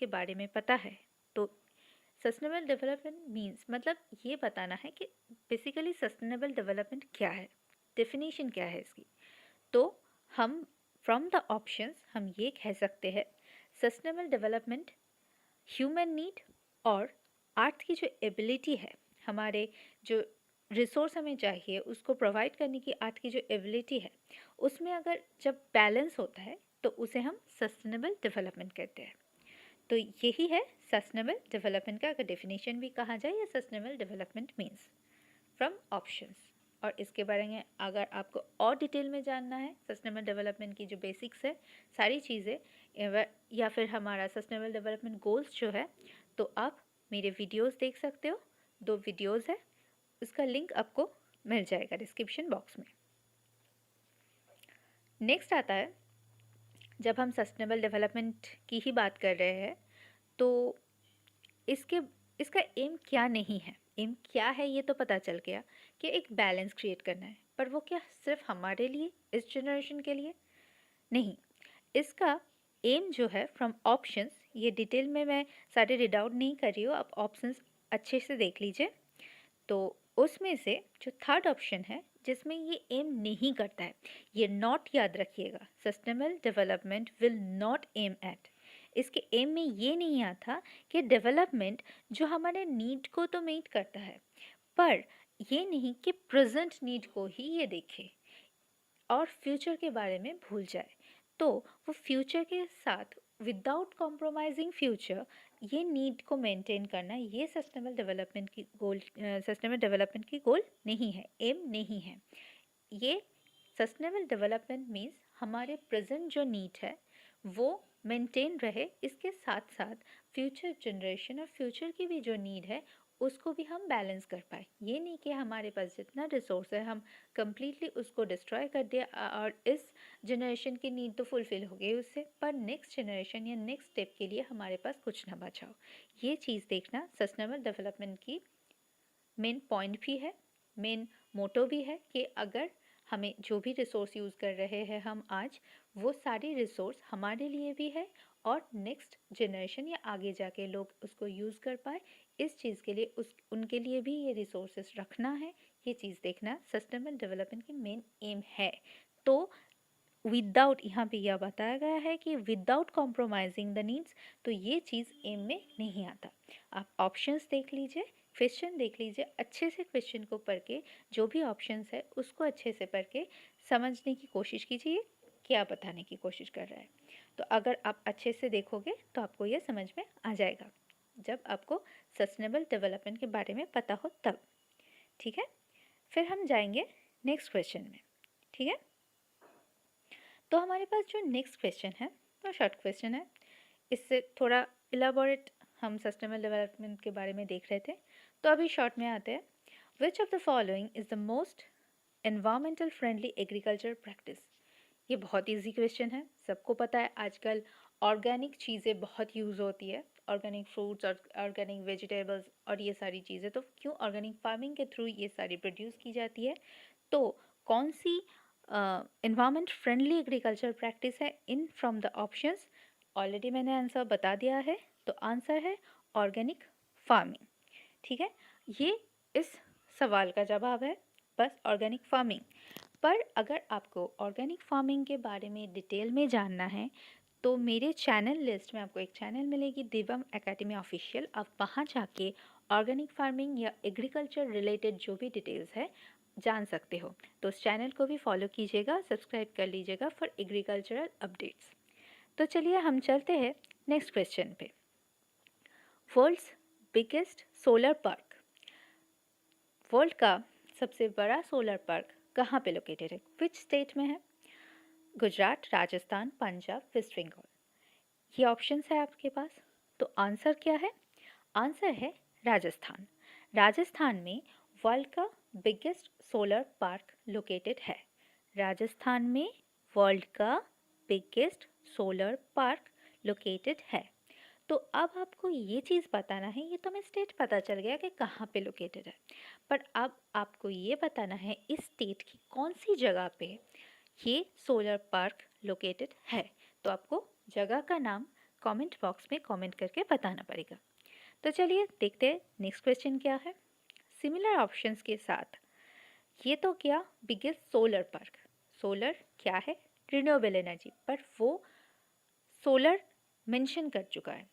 के बारे में पता है। तो सस्टेनेबल डेवलपमेंट मीन्स मतलब ये बताना है कि बेसिकली सस्टेनेबल डेवलपमेंट क्या है, डेफिनेशन क्या है इसकी। तो हम फ्रॉम द ऑप्शंस हम ये कह सकते हैं सस्टेनेबल डेवलपमेंट ह्यूमन नीड और अर्थ की जो एबिलिटी है, हमारे जो रिसोर्स हमें चाहिए उसको प्रोवाइड करने की अर्थ की जो एबिलिटी है, उसमें अगर जब बैलेंस होता है तो उसे हम सस्टेनेबल डेवलपमेंट कहते हैं। तो यही है सस्टेनेबल डेवलपमेंट का अगर डेफिनेशन भी कहा जाए या sustainable development means from options. और इसके बारे में अगर आपको और डिटेल में जानना है सस्टेनेबल डेवलपमेंट की जो बेसिक्स है सारी चीज़ें या फिर हमारा सस्टेनेबल डेवलपमेंट गोल्स जो है, तो आप मेरे वीडियोस देख सकते हो। 2 वीडियोस है, उसका लिंक आपको मिल जाएगा डिस्क्रिप्शन बॉक्स में। नेक्स्ट आता है, जब हम सस्टेनेबल डेवलपमेंट की ही बात कर रहे हैं तो इसका एम क्या नहीं है। एम क्या है ये तो पता चल गया कि एक बैलेंस क्रिएट करना है, पर वो क्या सिर्फ हमारे लिए, इस जनरेशन के लिए नहीं। इसका एम जो है फ्रॉम ऑप्शंस, ये डिटेल में मैं सारे रीड आउट नहीं कर रही हूँ, आप ऑप्शंस अच्छे से देख लीजिए। तो उसमें से जो थर्ड ऑप्शन है जिसमें ये एम नहीं करता है, ये नॉट याद रखिएगा, sustainable development will not aim at. इसके एम में ये नहीं आता कि डेवलपमेंट जो हमारे नीड को तो मीट करता है, पर ये नहीं कि प्रेजेंट नीड को ही ये देखे और फ्यूचर के बारे में भूल जाए। तो वो फ्यूचर के साथ विदाउट कॉम्प्रोमाइजिंग फ्यूचर ये नीड को मेंटेन करना, ये सस्टेनेबल डेवलपमेंट की गोल, सस्टेनेबल डेवलपमेंट की गोल नहीं है, एम नहीं है। ये सस्टेनेबल डेवलपमेंट मीन्स हमारे प्रेजेंट जो नीड है वो मेंटेन रहे, इसके साथ साथ फ्यूचर जनरेशन और फ्यूचर की भी जो नीड है उसको भी हम बैलेंस कर पाए। ये नहीं कि हमारे पास जितना रिसोर्स है हम कम्प्लीटली उसको डिस्ट्रॉय कर दिया और इस जनरेशन की नीड तो फुलफ़िल हो गई उससे, पर नेक्स्ट जनरेशन या नेक्स्ट स्टेप के लिए हमारे पास कुछ ना बचा हो। ये चीज़ देखना सस्टेनेबल डेवलपमेंट की मेन पॉइंट भी है, मेन मोटो भी है कि अगर हमें जो भी रिसोर्स यूज़ कर रहे हैं हम आज, वो सारी रिसोर्स हमारे लिए भी है और नेक्स्ट जनरेशन या आगे जाके लोग उसको यूज़ कर पाए, इस चीज़ के लिए उनके लिए भी ये रिसोर्सेस रखना है। ये चीज़ देखना सस्टेनेबल डेवलपमेंट की मेन एम है। तो विदाउट, यहाँ पे यह बताया गया है कि विदाउट कॉम्प्रोमाइजिंग द नीड्स, तो ये चीज़ एम में नहीं आता। आप ऑप्शंस देख लीजिए, क्वेश्चन देख लीजिए, अच्छे से क्वेश्चन को पढ़ के जो भी ऑप्शंस है उसको अच्छे से पढ़ के समझने की कोशिश कीजिए क्या बताने की कोशिश कर रहा है। तो अगर आप अच्छे से देखोगे तो आपको यह समझ में आ जाएगा जब आपको सस्टेनेबल डेवलपमेंट के बारे में पता हो तब। ठीक है, फिर हम जाएंगे नेक्स्ट क्वेश्चन में। ठीक है, तो हमारे पास जो नेक्स्ट क्वेश्चन है वो शॉर्ट क्वेश्चन है, इससे थोड़ा इलाबोरेट हम सस्टेनेबल डेवलपमेंट के बारे में देख रहे थे, तो अभी शॉर्ट में आते हैं। विच of the following is the most environmental friendly agriculture practice. ये बहुत इजी क्वेश्चन है, सबको पता है आजकल ऑर्गेनिक चीज़ें बहुत यूज़ होती है, ऑर्गेनिक फ्रूट्स और ऑर्गेनिक वेजिटेबल्स और ये सारी चीज़ें, तो क्यों ऑर्गेनिक फार्मिंग के थ्रू ये सारी प्रोड्यूस की जाती है। तो कौन सी एनवायरमेंट फ्रेंडली एग्रीकल्चर प्रैक्टिस है in from the options, already मैंने आंसर बता दिया है, तो आंसर है ऑर्गेनिक फार्मिंग। ठीक है, ये इस सवाल का जवाब है, बस ऑर्गेनिक फार्मिंग। पर अगर आपको ऑर्गेनिक फार्मिंग के बारे में डिटेल में जानना है तो मेरे चैनल लिस्ट में आपको एक चैनल मिलेगी दिव्यम एकेडमी ऑफिशियल, आप वहाँ जाके ऑर्गेनिक फार्मिंग या एग्रीकल्चर रिलेटेड जो भी डिटेल्स है जान सकते हो। तो उस चैनल को भी फॉलो कीजिएगा, सब्सक्राइब कर लीजिएगा फॉर एग्रीकल्चरल अपडेट्स। तो चलिए हम चलते हैं नेक्स्ट क्वेश्चन पे। World's biggest solar park, world का सबसे बड़ा सोलर पार्क कहाँ पे लोकेटेड है, विच स्टेट में है? गुजरात, राजस्थान, पंजाब, वेस्ट बंगाल। ये ऑप्शंस है आपके पास। तो आंसर क्या है? आंसर है राजस्थान। राजस्थान में वर्ल्ड का बिगेस्ट सोलर पार्क लोकेटेड है। राजस्थान में वर्ल्ड का बिगेस्ट सोलर पार्क लोकेटेड है। तो अब आपको ये चीज़ बताना है, ये तो हमें स्टेट पता चल गया कि कहाँ पे लोकेटेड है, पर अब आपको ये बताना है इस स्टेट की कौन सी जगह पे ये सोलर पार्क लोकेटेड है। तो आपको जगह का नाम कमेंट बॉक्स में कमेंट करके बताना पड़ेगा। तो चलिए देखते हैं नेक्स्ट क्वेश्चन क्या है। सिमिलर ऑप्शंस के साथ ये तो क्या बिगेस्ट सोलर पार्क, सोलर क्या है रिन्यूएबल एनर्जी, पर वो सोलर मेंशन कर चुका है।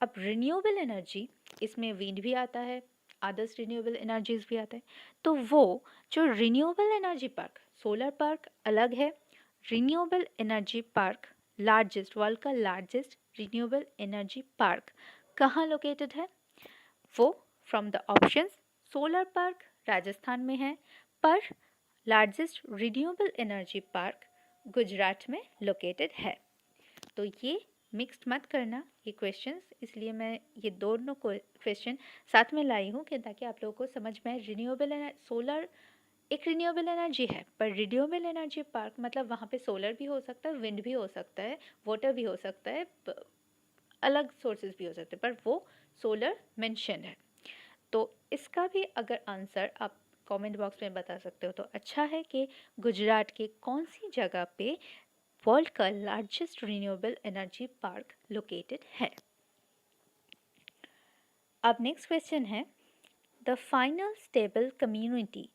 अब रिन्यूएबल एनर्जी इसमें विंड भी आता है, अदर्स रिन्यूएबल एनर्जीज भी आता है। तो वो जो renewable energy park, solar park अलग है, renewable energy park largest, world का लार्जेस्ट रिन्यूएबल एनर्जी पार्क कहाँ लोकेटेड है? वो from the options solar park Rajasthan में है, पर largest renewable energy park Gujarat में लोकेटेड है। तो ये मिक्स्ड मत करना ये क्वेश्चंस, इसलिए मैं ये दोनों क्वेश्चन साथ में लाई हूँ कि ताकि आप लोगों को समझ में आए। रिन्यूएबल सोलर एक रिन्यूएबल एनर्जी है, पर रिन्यूएबल एनर्जी पार्क मतलब वहाँ पे सोलर भी हो सकता है, विंड भी हो सकता है, वाटर भी हो सकता है, अलग सोर्सेज भी हो सकते हैं, पर वो सोलर मेंशन है। तो इसका भी अगर आंसर आप कमेंट बॉक्स में बता सकते हो तो अच्छा है कि गुजरात के कौन सी जगह पे वर्ल्ड का largest renewable energy park located है। अब नेक्स्ट क्वेश्चन है the final stable community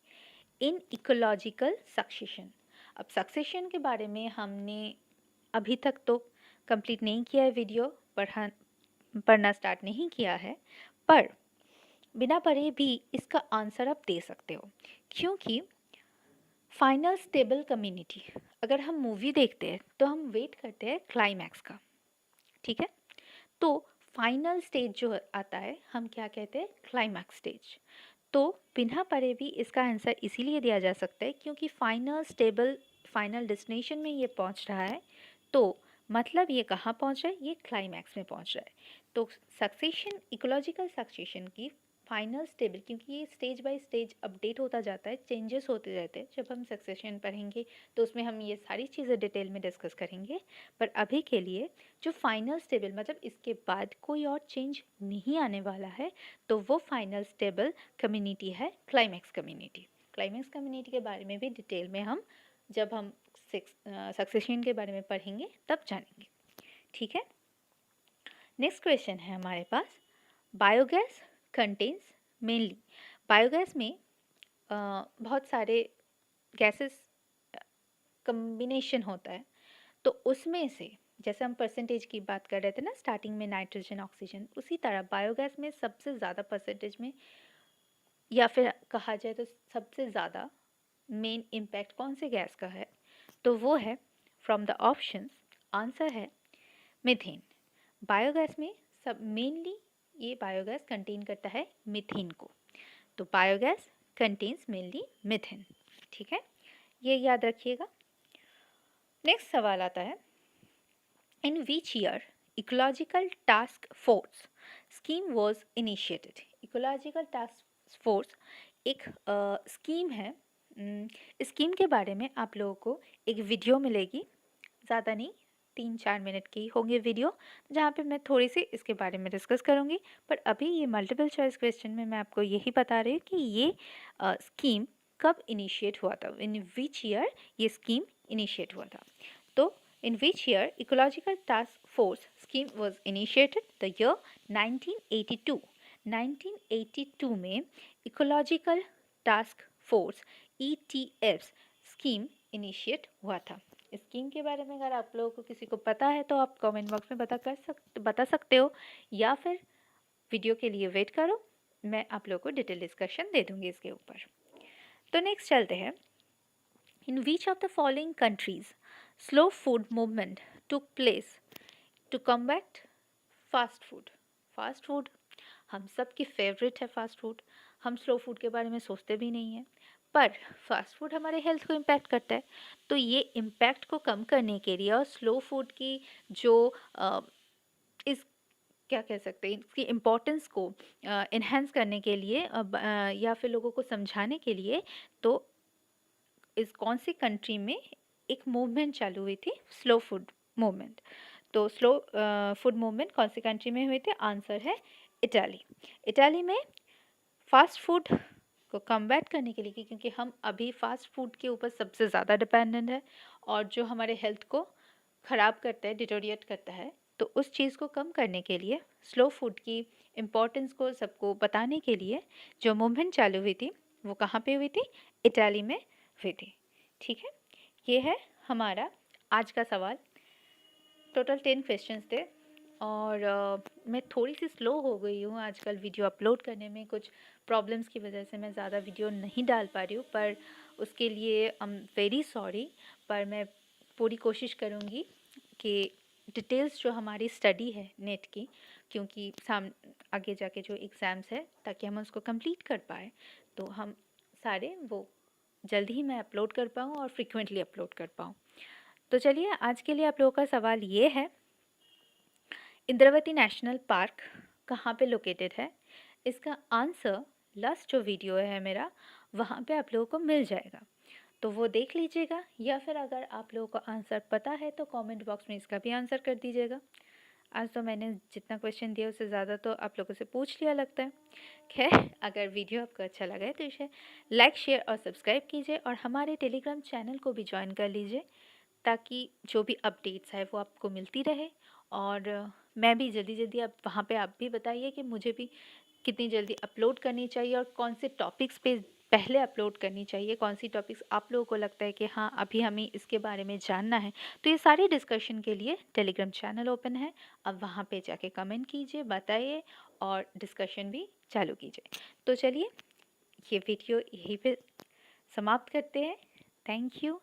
in ecological succession. अब सक्सेशन के बारे में हमने अभी तक तो कंप्लीट नहीं किया है, वीडियो पढ़ना स्टार्ट नहीं किया है, पर बिना पढ़े भी इसका आंसर आप दे सकते हो, क्योंकि फाइनल स्टेबल कम्युनिटी अगर हम मूवी देखते हैं तो हम वेट करते हैं क्लाइमैक्स का, ठीक है? तो फाइनल स्टेज जो आता है हम क्या कहते हैं? Climax stage. तो बिना पढ़े भी इसका आंसर इसीलिए दिया जा सकता है क्योंकि फाइनल स्टेबल फाइनल डेस्टिनेशन में ये पहुंच रहा है, तो मतलब ये कहाँ पहुंच रहा है? ये क्लाइमैक्स में पहुंच रहा है। तो सक्सेशन, इकोलॉजिकल सक्सेशन की फाइनल स्टेबल, क्योंकि ये स्टेज बाय स्टेज अपडेट होता जाता है, चेंजेस होते रहते हैं। जब हम सक्सेशन पढ़ेंगे तो उसमें हम ये सारी चीज़ें डिटेल में डिस्कस करेंगे, पर अभी के लिए जो फाइनल स्टेबल मतलब इसके बाद कोई और चेंज नहीं आने वाला है, तो वो फाइनल स्टेबल कम्युनिटी है क्लाइमैक्स कम्युनिटी। क्लाइमैक्स कम्युनिटी के बारे में भी डिटेल में हम जब हम सक्सेशन के बारे में पढ़ेंगे तब जानेंगे, ठीक है? नेक्स्ट क्वेश्चन है हमारे पास बायोगैस कंटेन्स मेनली, बायोगैस में बहुत सारे गैसेस कम्बिनेशन होता है, तो उसमें से जैसे हम परसेंटेज की बात कर रहे थे ना स्टार्टिंग में, नाइट्रोजन ऑक्सीजन, उसी तरह बायोगैस में सबसे ज़्यादा परसेंटेज में या फिर कहा जाए तो सबसे ज़्यादा मेन इम्पैक्ट कौन से गैस का है? तो वो है फ्रॉम द ऑप्शंस, आंसर है मीथेन। बायोगैस में सब मेनली ये बायोगैस कंटेन करता है मीथेन को, तो बायोगैस कंटेन्स मेनली मीथेन, ठीक है? ये याद रखिएगा। नेक्स्ट सवाल आता है in which year ecological task force scheme was initiated. Ecological task force एक स्कीम है। इस स्कीम के बारे में आप लोगों को एक वीडियो मिलेगी, ज़्यादा नहीं 3-4 मिनट की होंगे वीडियो, जहाँ पे मैं थोड़ी सी इसके बारे में डिस्कस करूँगी। पर अभी ये मल्टीपल चॉइस क्वेश्चन में मैं आपको यही बता रही हूँ कि ये स्कीम कब इनिशिएट हुआ था, इन विच ईयर ये स्कीम इनिशिएट हुआ था। तो in which year ecological task force scheme was initiated? The year 1982। 1982 में ecological task force ETF scheme initiate हुआ था। इस स्कीम के बारे में अगर आप लोगों को किसी को पता है तो आप कमेंट बॉक्स में बता सकते हो, या फिर वीडियो के लिए वेट करो, मैं आप लोगों को डिटेल डिस्कशन दे दूँगी इसके ऊपर। तो नेक्स्ट चलते हैं in which of the following countries slow food movement took place to combat fast food. Fast food हम सब की फेवरेट है, फास्ट फूड। हम स्लो फूड के बारे में सोचते भी नहीं हैं, पर फास्ट फूड हमारे हेल्थ को इम्पैक्ट करता है। तो ये इम्पैक्ट को कम करने के लिए और स्लो फूड की जो इस क्या कह सकते हैं इसकी इम्पोर्टेंस को इन्हेंस करने के लिए या फिर लोगों को समझाने के लिए, तो इस कौन सी कंट्री में एक मूवमेंट चालू हुई थी, स्लो फूड मूवमेंट। तो स्लो फूड मूवमेंट कौन सी कंट्री में हुई थी? आंसर है इटाली। इटाली में फास्ट फूड को कम्बैट करने के लिए, क्योंकि हम अभी फास्ट फूड के ऊपर सबसे ज़्यादा डिपेंडेंट है और जो हमारे हेल्थ को ख़राब करता है, डिटोरिएट करता है, तो उस चीज़ को कम करने के लिए, स्लो फूड की इम्पोर्टेंस को सबको बताने के लिए जो मूवमेंट चालू हुई थी वो कहाँ पे हुई थी? इटाली में हुई थी। ठीक है, ये है हमारा आज का सवाल। टोटल 10 क्वेश्चंस थे और मैं थोड़ी सी स्लो हो गई हूँ आजकल वीडियो अपलोड करने में। कुछ प्रॉब्लम्स की वजह से मैं ज़्यादा वीडियो नहीं डाल पा रही हूँ, पर उसके लिए आई एम वेरी सॉरी। पर मैं पूरी कोशिश करूँगी कि डिटेल्स जो हमारी स्टडी है नेट की, क्योंकि आगे जाके जो एग्ज़ाम्स है, ताकि हम उसको कंप्लीट कर पाए, तो हम सारे वो जल्दी ही मैं अपलोड कर पाऊँ और फ्रिक्वेंटली अपलोड कर पाऊँ। तो चलिए, आज के लिए आप लोगों का सवाल ये है, इंद्रावती नेशनल पार्क कहाँ पे लोकेटेड है? इसका आंसर लास्ट जो वीडियो है मेरा, वहाँ पे आप लोगों को मिल जाएगा, तो वो देख लीजिएगा। या फिर अगर आप लोगों को आंसर पता है तो कमेंट बॉक्स में इसका भी आंसर कर दीजिएगा। आज तो मैंने जितना क्वेश्चन दिया उससे ज़्यादा तो आप लोगों से पूछ लिया लगता है। खैर, अगर वीडियो आपको अच्छा लगा है तो इसे लाइक, शेयर और सब्सक्राइब कीजिए और हमारे टेलीग्राम चैनल को भी ज्वाइन कर लीजिए, ताकि जो भी अपडेट्स है वो आपको मिलती रहे। और मैं भी जल्दी जल्दी, अब वहाँ पे आप भी बताइए कि मुझे भी कितनी जल्दी अपलोड करनी चाहिए और कौन से टॉपिक्स पे पहले अपलोड करनी चाहिए, कौन सी टॉपिक्स आप लोगों को लगता है कि हाँ अभी हमें इसके बारे में जानना है। तो ये सारे डिस्कशन के लिए टेलीग्राम चैनल ओपन है, अब वहाँ पे जाके कमेंट कीजिए, बताइए और डिस्कशन भी चालू कीजिए। तो चलिए, ये वीडियो यहीं पे समाप्त करते हैं। Thank you.